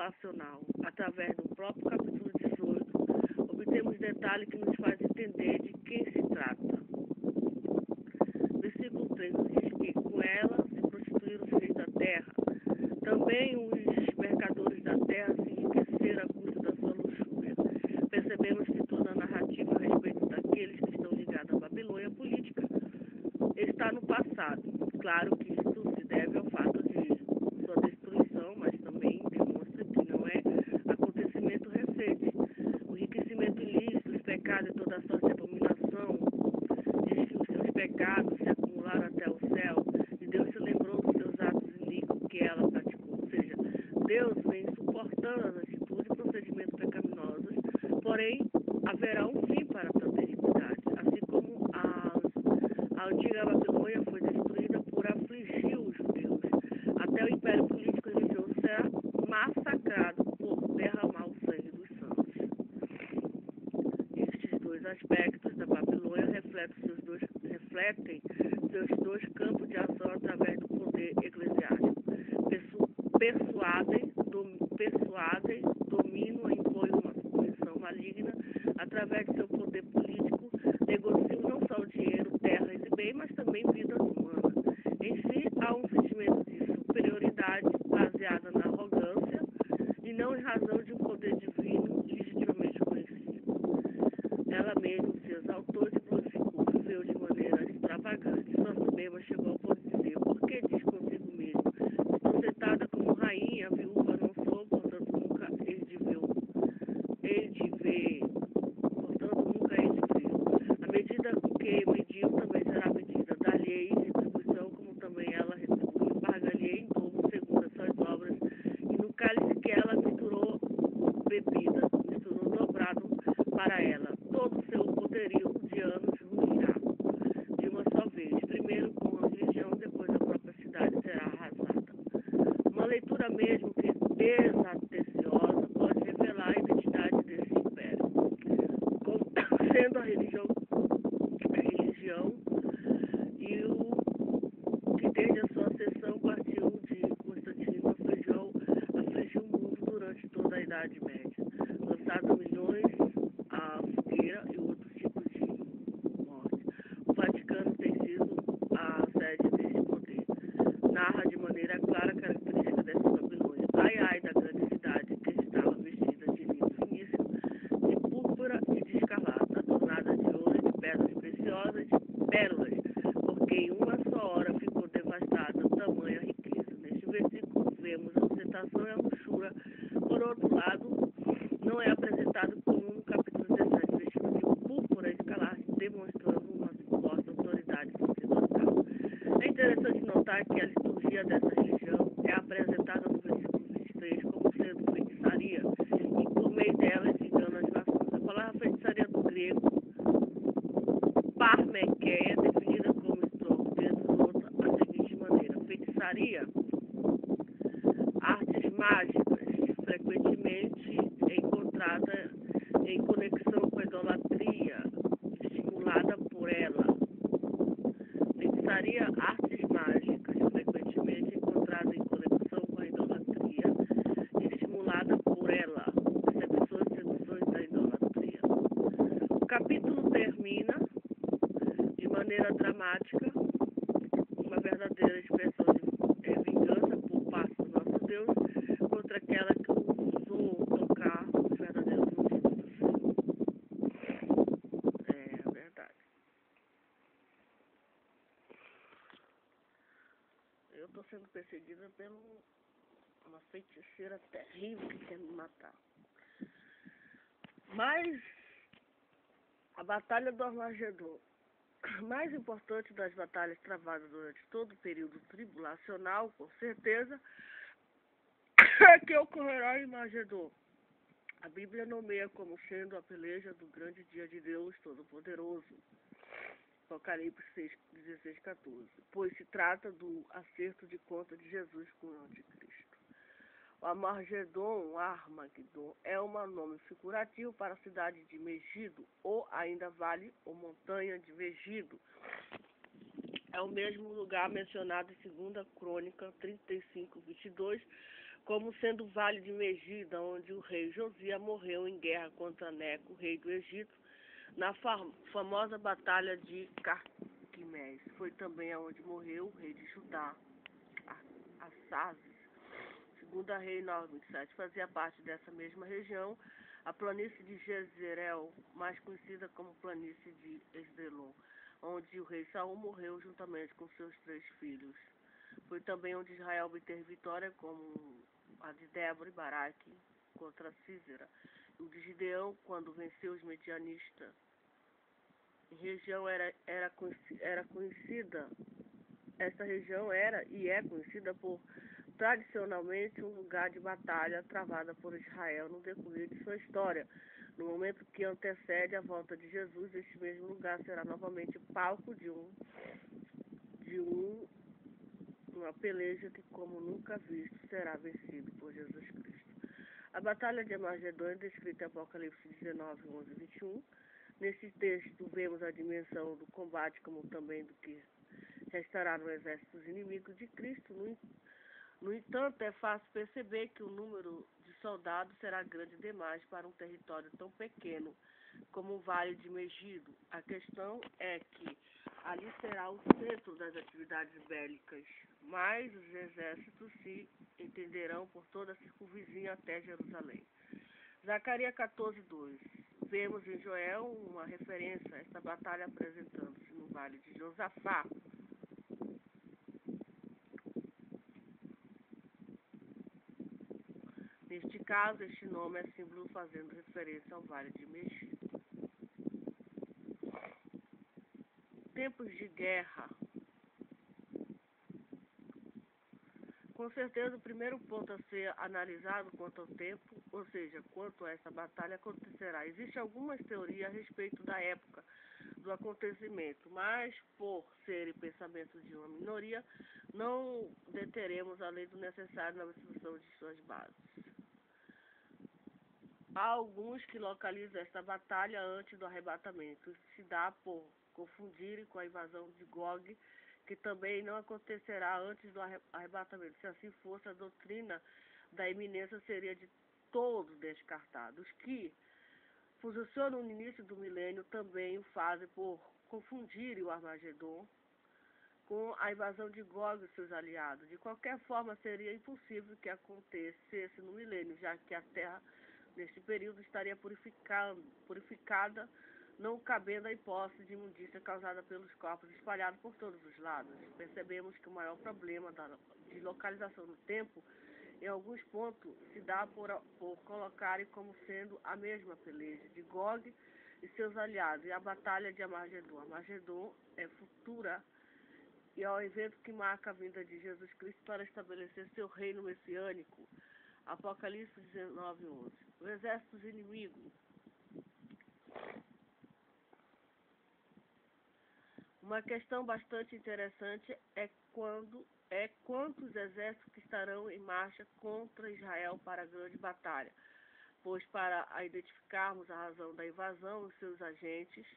tribulacional. Através do próprio capítulo 18, obtemos detalhe que nos faz entender de quem se trata. Versículo 3 diz que com ela se prostituíram os reis da terra. Também os mercadores da terra se enriqueceram à custa da sua luxúria. Percebemos que toda a narrativa a respeito daqueles que estão ligados à Babilônia política está no passado. Claro que isso se deve ao fato de sua destruição, mas também demonstra que não é acontecimento recente. O enriquecimento ilícito, os pecados e toda a sorte de abominação, diz que os seus pecados se acumularam até o céu, e Deus se lembrou dos seus atos iníquos que ela praticou. Ou seja, Deus vem suportando as atitudes e procedimentos pecaminosos, porém haverá um fim para tanta iniquidade. Assim como a antiga Babilônia foi destruída por afligir os judeus, até o império político e religioso será massacrado por derramar o sangue dos santos. Estes dois aspectos da Babilônia refletem seus dois campos de ação através do poder eclesiástico. Persuadem, dominam e impõem uma punição maligna através de seu poder político, negociam não só o dinheiro, terras e bens, mas também vidas humanas. Em si, há um sentimento de superioridade baseada na arrogância e não em razão de um poder divino legitimamente conhecido. Ela mesma se exaltou e se glorificou, viveu de maneira extravagante. Sua soberba chegou ao ponto de dizer: por que diz consigo mesmo? Estou sentada como rainha, viúva não sou, portanto nunca hei de ver. A medida com que mediu também será medida. Dar-lhe-ei retribuição, como também ela retribuiu. Pagar-lhe-ei em dobro, segundo as suas obras. E no cálice que ela misturou dobrado para ela. Todo o seu poderio de anos ruirá de uma só vez. Primeiro com a região, depois a própria cidade será arrasada. Uma leitura mesmo que desatenciosa pode revelar a identidade desse império, como sendo a religião e o que desde a sua ascensão partiu de Constantino afligiu o mundo durante toda a Idade Média, lançado milhões à fogueira e outros tipos de morte. O Vaticano tem sido a sede desse poder. Narra de maneira clara a característica dessa Babilônia. Ai, ai da grande cidade que estava vestida de linho finíssimo, de púrpura e de escarlata, adornada de ouro e de pedras preciosas e de pérolas, porque em uma só hora ficou devastada tamanha riqueza. Neste versículo vemos a ostentação e a luxúria. Por outro lado, não é apresentado como no capítulo 17, vestido de púrpura e escarlate, demonstrando uma suposta autoridade sacerdotal. É interessante notar que a liturgia dessa religião é apresentada no versículo 23 como sendo feitiçaria, e por meio dela engana as nações. A palavra feitiçaria do grego parmekeia, definida como denota a seguinte maneira: feitiçaria, artes mágicas, frequentemente encontrada em conexão com a idolatria, estimulada por ela. Feitiçaria, artes mágicas, frequentemente encontrada em conexão com a idolatria, estimulada por ela. Percepções e seduções da idolatria. O capítulo termina de maneira dramática, uma verdadeira expressão de vingança por parte do nosso Deus contra aquela que ousou tocar os verdadeiros motivos do Senhor. É verdade. Eu estou sendo perseguida por uma feiticeira terrível que quer me matar. Mas a Batalha do Armagedon, a mais importante das batalhas travadas durante todo o período tribulacional, com certeza, é que ocorrerá em Armagedon. A Bíblia nomeia como sendo a peleja do grande dia de Deus Todo-Poderoso. Apocalipse 16, 14. Pois se trata do acerto de conta de Jesus com o anticristo. O Armagedon é um nome figurativo para a cidade de Megido, ou ainda vale ou montanha de Megido. é o mesmo lugar mencionado em 2 Crônica 35:22, como sendo o Vale de Megida, onde o rei Josias morreu em guerra contra Neco, rei do Egito, na famosa Batalha de Carquimés. Foi também onde morreu o rei de Judá, Assazes. Segunda Rei 9:27, fazia parte dessa mesma região a planície de Jezreel, mais conhecida como planície de Esdelon, onde o rei Saul morreu juntamente com seus 3 filhos. Foi também onde Israel obteve vitória, como a de Débora e Baraque contra Sísera, e o de Gideão, quando venceu os medianistas. A região era conhecida, essa região era e é conhecida por tradicionalmente um lugar de batalha travada por Israel no decorrer de sua história. No momento que antecede a volta de Jesus, este mesmo lugar será novamente palco de uma peleja que, como nunca visto, será vencido por Jesus Cristo. A Batalha de Armagedon é descrita em Apocalipse 19:11-21. Nesse texto vemos a dimensão do combate, como também do que restará no exército dos inimigos de Cristo. No entanto, é fácil perceber que o número de soldados será grande demais para um território tão pequeno como o Vale de Megido. A questão é que ali será o centro das atividades bélicas, mas os exércitos se entenderão por toda a circunvizinha até Jerusalém. Zacarias 14:2. Vemos em Joel uma referência a esta batalha apresentando-se no Vale de Josafá. Neste caso, este nome é símbolo fazendo referência ao Vale de Megido. Tempos de guerra. Com certeza, o primeiro ponto a ser analisado quanto ao tempo, ou seja, quanto a essa batalha acontecerá. Existem algumas teorias a respeito da época do acontecimento, mas por serem pensamentos de uma minoria, não deteremos além do necessário na observação de suas bases. Há alguns que localizam esta batalha antes do arrebatamento. Isso se dá por confundirem com a invasão de Gog, que também não acontecerá antes do arrebatamento. Se assim fosse, a doutrina da iminência seria de todos descartada. Os que posicionam no início do milênio também o fazem por confundirem o Armagedon com a invasão de Gog e seus aliados. De qualquer forma, seria impossível que acontecesse no milênio, já que a Terra, neste período, estaria purificada, não cabendo a hipótese de imundícia causada pelos corpos espalhados por todos os lados. Percebemos que o maior problema de localização do tempo, em alguns pontos, se dá por colocarem como sendo a mesma peleja de Gog e seus aliados, e a batalha de Armagedon. Armagedon é futura e é o evento que marca a vinda de Jesus Cristo para estabelecer seu reino messiânico. Apocalipse 19:11. O exército inimigo. Uma questão bastante interessante é quantos exércitos que estarão em marcha contra Israel para a grande batalha, pois para identificarmos a razão da invasão e seus agentes,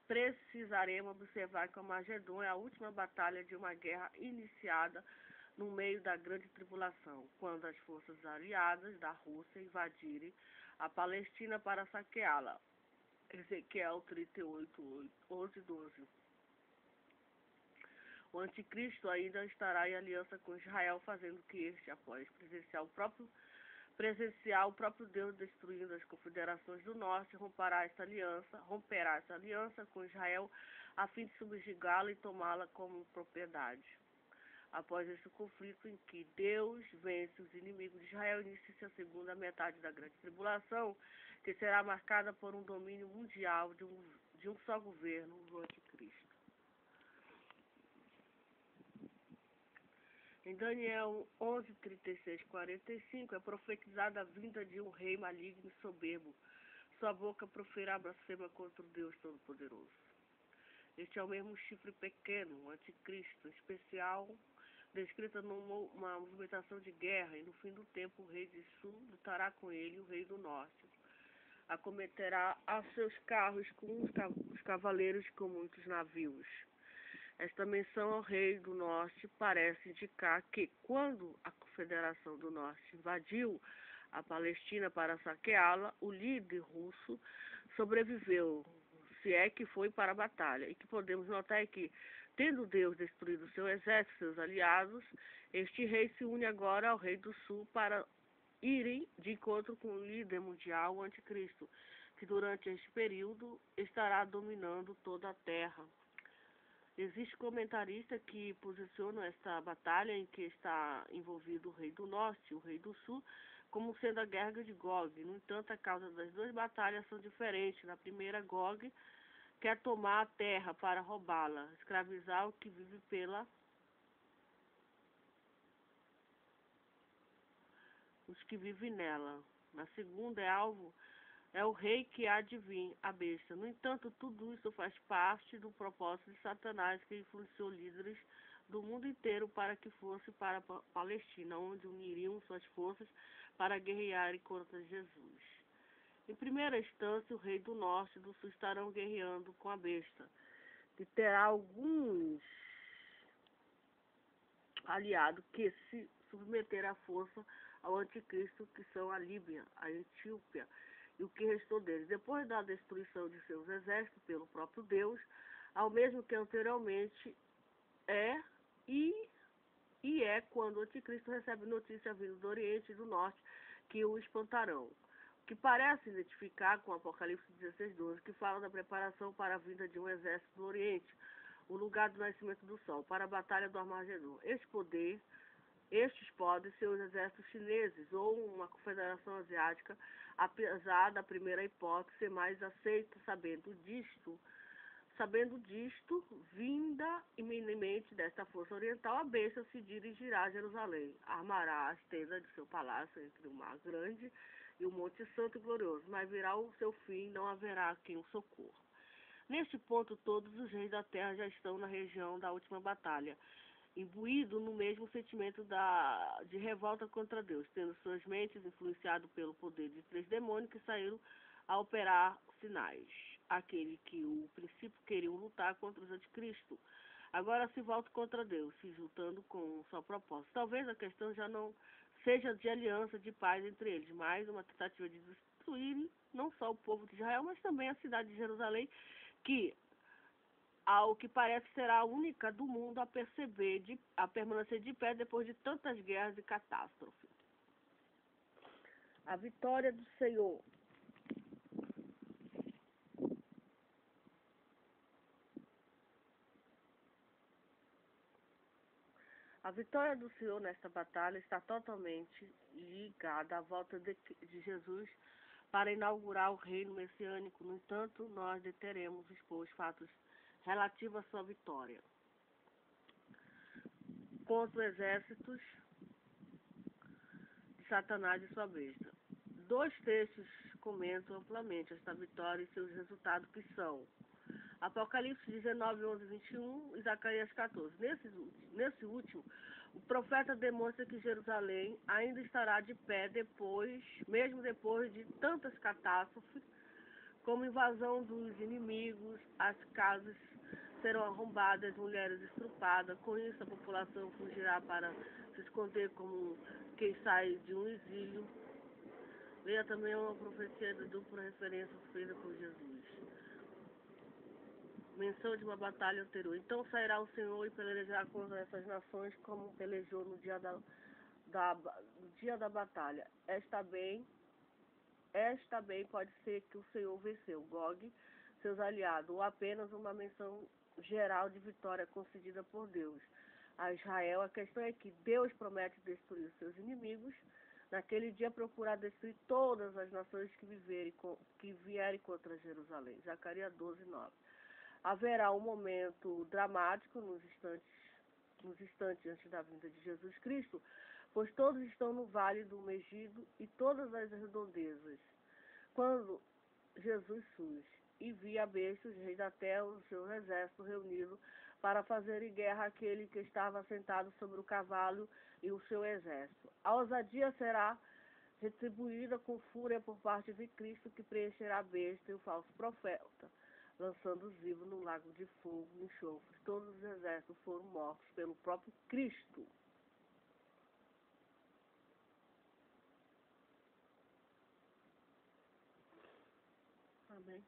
precisaremos observar que o Armagedon é a última batalha de uma guerra iniciada no meio da grande tribulação, quando as forças aliadas da Rússia invadirem a Palestina para saqueá-la. Ezequiel 38:11-12. O anticristo ainda estará em aliança com Israel, fazendo que este, após presenciar o próprio Deus destruindo as confederações do norte, romperá essa aliança com Israel, a fim de subjugá-la e tomá-la como propriedade. Após esse conflito em que Deus vence os inimigos de Israel, inicia-se a segunda metade da grande tribulação, que será marcada por um domínio mundial de um só governo, o anticristo. Em Daniel 11:36-45 é profetizada a vinda de um rei maligno e soberbo. Sua boca proferirá blasfêmia contra o Deus Todo-Poderoso. Este é o mesmo chifre pequeno, o anticristo, especial, descrita numa movimentação de guerra, e no fim do tempo o rei do sul lutará com ele, o rei do norte. Acometerá a seus carros com os cavaleiros com muitos navios. Esta menção ao rei do norte parece indicar que, quando a Confederação do Norte invadiu a Palestina para saqueá-la, o líder russo sobreviveu, se é que foi para a batalha. E que podemos notar é que, tendo Deus destruído seu exército, seus aliados, este rei se une agora ao rei do sul para irem de encontro com o líder mundial, o anticristo, que durante este período estará dominando toda a terra. Existe comentarista que posiciona esta batalha em que está envolvido o rei do norte e o rei do sul como sendo a guerra de Gog. No entanto, a causa das duas batalhas são diferentes. Na primeira, Gog quer tomar a terra para roubá-la, escravizar o que vive os que vivem nela. Na segunda, é o rei que há de vir, a besta. No entanto, tudo isso faz parte do propósito de Satanás, que influenciou líderes do mundo inteiro para que fosse para a Palestina, onde uniriam suas forças para guerrear contra Jesus. Em primeira instância, o rei do norte e do sul estarão guerreando com a besta, que terá alguns aliados que se submeter à força ao anticristo, que são a Líbia, a Etiópia e o que restou deles. Depois da destruição de seus exércitos pelo próprio Deus, ao mesmo que anteriormente é quando o anticristo recebe notícia vinda do Oriente e do Norte que o espantarão, que parece identificar com Apocalipse 16:12, que fala da preparação para a vinda de um exército do Oriente, o lugar do nascimento do Sol, para a batalha do Armagedon. Estes podem ser os exércitos chineses ou uma confederação asiática, apesar da primeira hipótese ser mais aceita. Sabendo disto, vinda iminente desta força oriental, a besta se dirigirá a Jerusalém, armará as tendas de seu palácio entre o mar grande e o monte santo e glorioso, mas virá o seu fim, não haverá quem o socorra. Neste ponto, todos os reis da terra já estão na região da última batalha, imbuído no mesmo sentimento de revolta contra Deus, tendo suas mentes influenciado pelo poder de 3 demônios que saíram a operar sinais. Aquele que o princípio queriam lutar contra os anticristos, agora se volta contra Deus, se juntando com o seu propósito. Talvez a questão já não seja de aliança de paz entre eles, mas uma tentativa de destruir não só o povo de Israel, mas também a cidade de Jerusalém, que ao que parece será a única do mundo a permanecer de pé depois de tantas guerras e catástrofes. A vitória do Senhor. A vitória do Senhor nesta batalha está totalmente ligada à volta de Jesus para inaugurar o reino messiânico. No entanto, nós deteremos expor os fatos relativos à sua vitória contra os exércitos de Satanás e sua besta. 2 textos comentam amplamente esta vitória e seus resultados, que são Apocalipse 19, 11, 21 e Zacarias 14. Nesse último, o profeta demonstra que Jerusalém ainda estará de pé mesmo depois de tantas catástrofes, como invasão dos inimigos, as casas serão arrombadas, as mulheres estrupadas. Com isso, a população fugirá para se esconder como quem sai de um exílio. Leia também uma profecia de dupla referência feita por Jesus. Menção de uma batalha anterior. Então sairá o Senhor e pelejará contra essas nações como pelejou no dia da batalha. Esta bem pode ser que o Senhor venceu Gog, seus aliados, ou apenas uma menção geral de vitória concedida por Deus a Israel. A questão é que Deus promete destruir os seus inimigos. Naquele dia procurar destruir todas as nações que vierem contra Jerusalém. Zacarias 12, 9. Haverá um momento dramático nos instantes antes da vinda de Jesus Cristo, pois todos estão no vale do Megido e todas as redondezas. Quando Jesus surge e via a besta, os reis da terra, o seu exército reunido para fazerem guerra àquele que estava sentado sobre o cavalo e o seu exército. A ousadia será retribuída com fúria por parte de Cristo, que preencherá a besta e o falso profeta. lançando-os vivos no lago de fogo e enxofre. Todos os exércitos foram mortos pelo próprio Cristo. Amém.